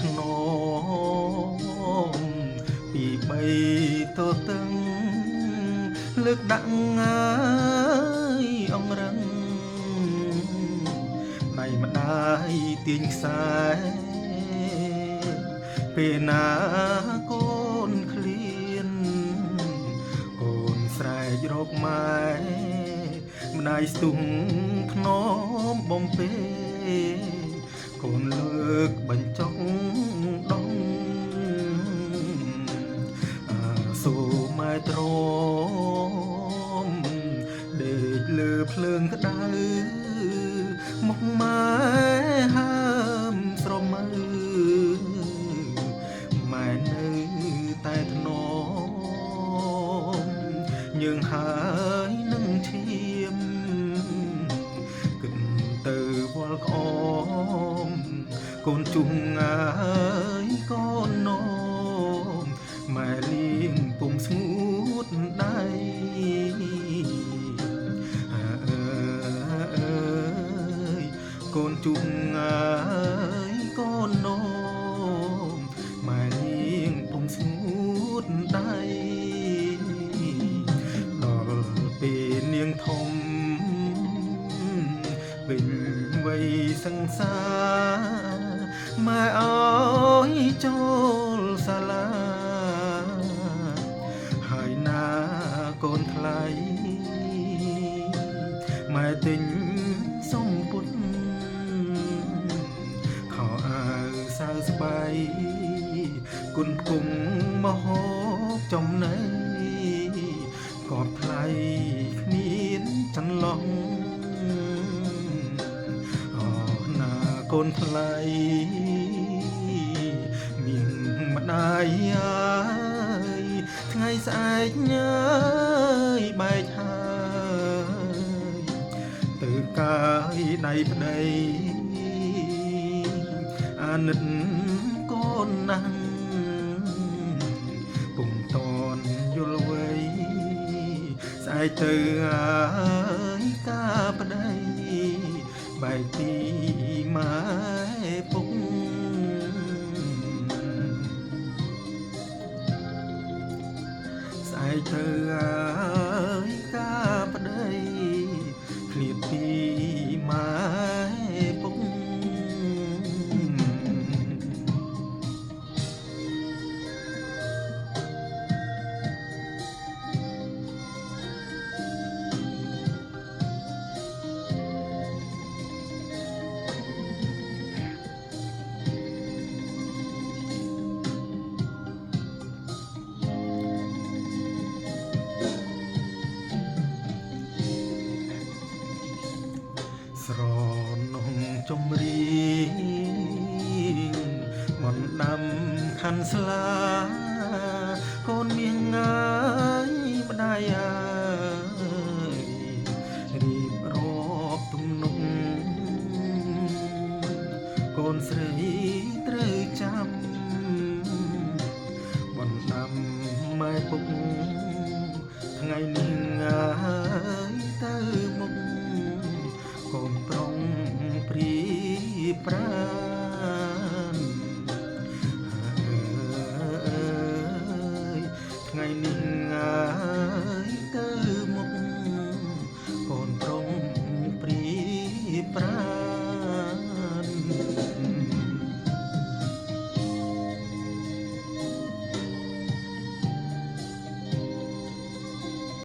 ថ្នមពីបីទទឹងលើកដាក់ងាយអង្រឹងដៃម្ដាយទាញខ្សែពេលណាកូនឃ្លានកូនស្រែករកម៉ែម្ដាយស្ទុះភ្នំបំពេកូនលើកបញ្ចុកដងសូម៉ែទ្រាំដេកលើភ្លើងក្តៅមកម៉ែហើមស្រមើម៉ែនៅតែថ្នមយើងហើយនឹងឈាមគិតទៅវល់ក្អមកូនជុំងាយកូននំម៉ែលៀងពុំស្ងួតដៃកូនជុំងាយកូននំម៉ែលៀងពុំស្ងួតដៃដល់ពេលនាងធំវិញវ័យសង្សារម៉ែអើយចូលសាលាហើយណាកូនថ្លៃម៉ែទិញសុំពុតខោអាវសៅស្បៃគុណគុំមហោបចំណៃកប់ថ្លៃគ្មានចន្លោះកូនថ្លៃមានម្ដាយហើយថ្ងៃស្អែកញ៉ាយបែកហើយទៅកាយដៃប្ដីអាណិតកូនណាស់ពុំតនយល់វ័យស្អែកទៅហើយការប្ដីបែកទីម៉ែពុកស្អែកទៅហើយការប្ដីឃ្លាតពីម៉ែពុកស្រនំចម្រៀងបណ្ដាំខាន់ស្លាកូនមាសងាយម្ដាយអើយរៀបរាប់ទំនុកកូនស្រីត្រូវចាំបណ្ដាំម៉ែពុកថ្ងៃនេះងាយទៅមុខកូនប្រុងព្រីប្រានថ្ងៃនេះ